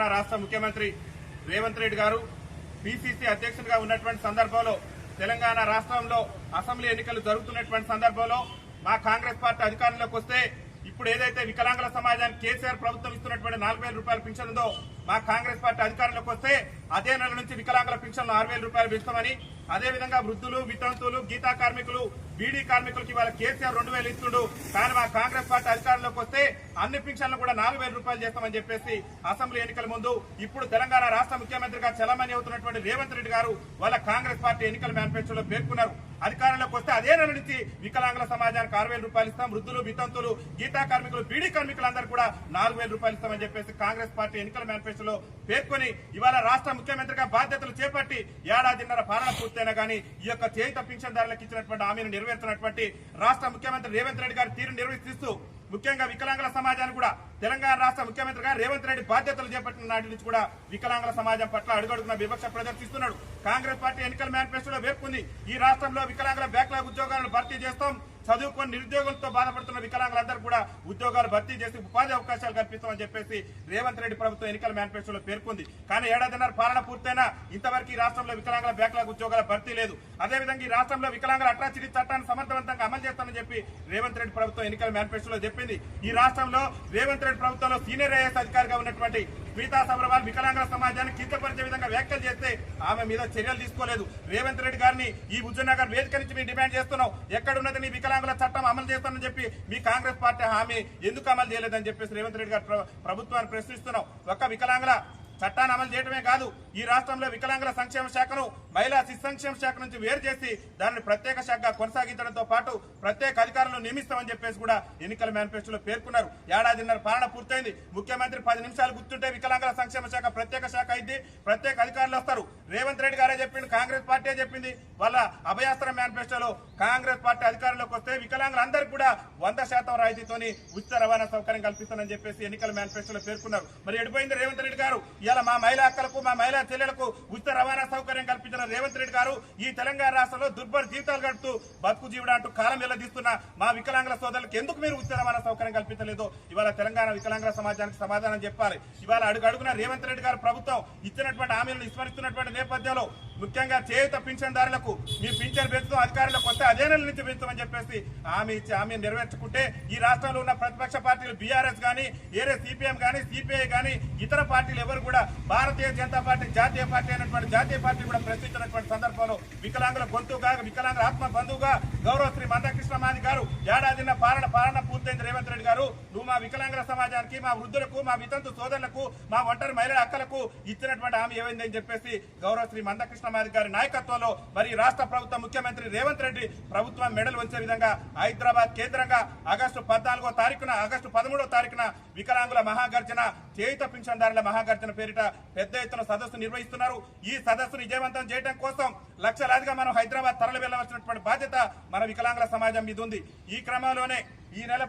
రాష్ట్ర ముఖ్యమంత్రి రేవంత్ రెడ్డి గారు పిసిసి అధ్యక్షుడిగా ఉన్నటువంటి సందర్భంలో తెలంగాణ రాష్ట్రంలో అసెంబ్లీ ఎన్నికలు జరుగుతున్నటువంటి సందర్భంలో మా కాంగ్రెస్ పార్టీ అధికారంలోకి వస్తే ఇప్పుడు ఏదైతే వికలాంగుల సమాజానికి కేసీఆర్ ప్రభుత్వం ఇస్తున్నటువంటి 4,000 రూపాయల పింఛన్ ఉందో మా కాంగ్రెస్ పార్టీ అధికారంలోకి వస్తే అదే నెల నుంచి వికలాంగుల పింఛన్లు 6,000 రూపాయలు పెంచుతామని, అదేవిధంగా వృద్ధులు, వితంతువులు, గీతా కార్మికులు, బీడీ కార్మికులకి ఇవాళ కేసీఆర్ 2,000 ఇస్తుండు. కానీ మా కాంగ్రెస్ పార్టీ అధికారంలోకి వస్తే అన్ని పింఛన్లు కూడా 4,000 రూపాయలు చేస్తామని చెప్పేసి అసెంబ్లీ ఎన్నికల ముందు ఇప్పుడు తెలంగాణ రాష్ట్ర ముఖ్యమంత్రిగా చలామణి అవుతున్నటువంటి రేవంత్ రెడ్డి గారు వాళ్ళ కాంగ్రెస్ పార్టీ ఎన్నికల మేనిఫెస్టోలో పేర్కొన్నారు. అధికారంలోకి వస్తే అదే నెల నుంచి వికలాంగుల సమాజానికి 6,000 రూపాయలు ఇస్తాం, వృద్ధులు, వితంతులు, గీతా కార్మికులు, బీడీ కార్మికులందరూ కూడా 4,000 రూపాయలు ఇస్తామని చెప్పేసి కాంగ్రెస్ పార్టీ ఎన్నికల మేనిఫెస్టోలో పేర్కొని ఇవాళ రాష్ట్ర ముఖ్యమంత్రిగా బాధ్యతలు చేపట్టి ఏడాదిన్నర పాలన పూర్తయినా కానీ ఈ యొక్క చేయుత పింఛన్దారులకు ఇచ్చినటువంటి హామీని నెరవేర్చినటువంటి రాష్ట్ర ముఖ్యమంత్రి రేవంత్ రెడ్డి గారి తీరును నిర్వర్తిస్తూ ముఖ్యంగా వికలాంగుల సమాజాన్ని కూడా తెలంగాణ రాష్ట్ర ముఖ్యమంత్రిగా రేవంత్ రెడ్డి బాధ్యతలు చేపట్టిన నాటి నుంచి కూడా వికలాంగుల సమాజం పట్ల అడుగడుగున వివక్ష ప్రదర్శిస్తున్నాడు. కాంగ్రెస్ పార్టీ ఎన్నికల మేనిఫెస్టోలో పేర్కొంది ఈ రాష్ట్రంలో వికలాంగుల బ్యాక్లాగ్ ఉద్యోగాలను భర్తీ చేస్తాం, చదువుకొని నిరుద్యోగులతో బాధపడుతున్న వికలాంగులందరూ కూడా ఉద్యోగాలు భర్తీ చేసి ఉపాధి అవకాశాలు కల్పిస్తామని చెప్పేసి రేవంత్ రెడ్డి ప్రభుత్వం ఎన్నికల మేనిఫెస్టోలో పేర్కొంది. కానీ ఏడాదిన్నర పాలన పూర్తయినా ఇంతవరకు ఈ రాష్ట్రంలో వికలాంగుల బ్యాక్లాగ్ ఉద్యోగాల భర్తీ లేదు. అదేవిధంగా ఈ రాష్ట్రంలో వికలాంగుల అట్రాసిటీ చట్టాన్ని సమర్థవంతంగా అమలు చేస్తామని చెప్పి రేవంత్ రెడ్డి ప్రభుత్వం ఎన్నికల మేనిఫెస్టోలో చెప్పింది. ఈ రాష్ట్రంలో రేవంత్ రెడ్డి ప్రభుత్వంలో సీనియర్ ఐఏఎస్ అధికారిగా ఉన్నటువంటి స్మితా సబర్వాల్ వికలాంగుల సమాజాన్ని కించపరిచే విధంగా వ్యాఖ్యలు చేస్తే ఆమె మీద చర్యలు తీసుకోలేదు. రేవంత్ రెడ్డి గారిని ఈ హుజూర్నగర్ వేదిక నుంచి మేము డిమాండ్ చేస్తున్నాం, ఎక్కడున్నది నీ వికలాంగుల చట్టం అమలు చేస్తానని చెప్పి మీ కాంగ్రెస్ పార్టీ హామీ ఎందుకు అమలు చేయలేదని చెప్పేసి రేవంత్ రెడ్డి గారు ప్రభుత్వాన్ని ప్రశ్నిస్తున్నాం. ఒక్క వికలాంగుల చట్టాన్ని అమలు చేయడమే కాదు, ఈ రాష్ట్రంలో వికలాంగుల సంక్షేమ శాఖను మహిళా శిశు సంక్షేమ శాఖ నుంచి వేరు చేసి దానిని ప్రత్యేక శాఖగా కొనసాగించడంతో పాటు ప్రత్యేక అధికారులను నియమిస్తామని చెప్పేసి కూడా ఎన్నికల మేనిఫెస్టోలో పేర్కొన్నారు. ఏడాదిన్నర పాలన పూర్తయింది. ముఖ్యమంత్రి 10 నిమిషాలు కూర్చుంటే వికలాంగుల సంక్షేమ శాఖ ప్రత్యేక శాఖ అయింది, ప్రత్యేక అధికారులు వస్తారు. రేవంత్ రెడ్డి గారే చెప్పిండు, కాంగ్రెస్ పార్టీ చెప్పింది. వాళ్ళ అభయాస్త్ర మేనిఫెస్టోలో కాంగ్రెస్ పార్టీ అధికారంలోకి వస్తే వికలాంగులందరికీ కూడా 100% రాయితీతోని ఉచిత రవాణా సౌకర్యం కల్పిస్తానని చెప్పేసి ఎన్నికల మేనిఫెస్టోలో పేర్కొన్నారు. మరి ఎడిపోయింది రేవంత్ రెడ్డి గారు? ఇలా మా మహిళా అక్కలకు, మా మహిళా చెల్లెలకు ఉచిత రవాణా సౌకర్యం కల్పించిన రేవంత్ రెడ్డి గారు ఈ తెలంగాణ రాష్ట్రంలో దుర్భర జీవితాలు గడుపుతూ బతుకు జీవుడు అంటూ కాలం వెళ్లదీస్తున్న మా వికలాంగుల సోదరులకు ఎందుకు మీరు ఉచిత రవాణా సౌకర్యం కల్పించలేదో ఇవాళ తెలంగాణ వికలాంగుల సమాజానికి సమాధానం చెప్పాలి. ఇవాళ అడుగడుగున రేవంత్ రెడ్డి గారు ప్రభుత్వం ఇచ్చినటువంటి హామీలను విస్మరిస్తున్నటువంటి నేపథ్యంలో ముఖ్యంగా చేయుత పింఛన్దారులకు మీ పింఛన్ పెంచుతూ అధికారంలోకి వస్తే అదే నెల నుంచి పెంచుతామని చెప్పేసి హామీ ఇచ్చి హామీని నెరవేర్చుకుంటే ఈ రాష్ట్రంలో ఉన్న ప్రతిపక్ష పార్టీలు బీఆర్ఎస్ గానీ, ఏరే సిపిఎం గానీ, సిపిఐ గానీ, ఇతర పార్టీలు ఎవరు కూడా భారతీయ జనతా పార్టీ జాతీయ పార్టీ అయినటువంటి జాతీయ పార్టీ కూడా ప్రశ్నించినటువంటి సందర్భంలో వికలాంగుల గొంతుగా, వికలాంగుల ఆత్మ బంధువుగా గౌరవ శ్రీ మందకృష్ణ మాది గారు ఏడాదిన పాలన పూర్తయింది. రేవంత్ రెడ్డి గారు నువ్వు మా వికలాంగుల సమాజానికి, మా వృద్ధులకు, మా వితంతు సోదరులకు, మా ఒంటరి మహిళల అక్కలకు ఇచ్చినటువంటి హామీ ఏమైందని చెప్పేసి గౌరవ శ్రీ మందకృష్ణ మాది గారి నాయకత్వంలో మరి రాష్ట్ర ప్రభుత్వ ముఖ్యమంత్రి రేవంత్ రెడ్డి ప్రభుత్వం మెడలు వంచే విధంగా హైదరాబాద్ కేంద్రంగా ఆగస్టు 14వ తారీఖున, ఆగస్టు 13వ తారీఖున వికలాంగుల మహాగర్జన, చేయుత పింఛన్దారుల మహాగర్జన పేరిట పెద్ద ఎత్తున సదస్సు నిర్వహిస్తున్నారు. ఈ సదస్సును విజయవంతం చేయడం కోసం లక్షలాదిగా మనం హైదరాబాద్ తరలి వెళ్లవలసినటువంటి బాధ్యత మన వికలాంగుల సమాజం మీద ఉంది. ఈ క్రమంలోనే ఈ నెల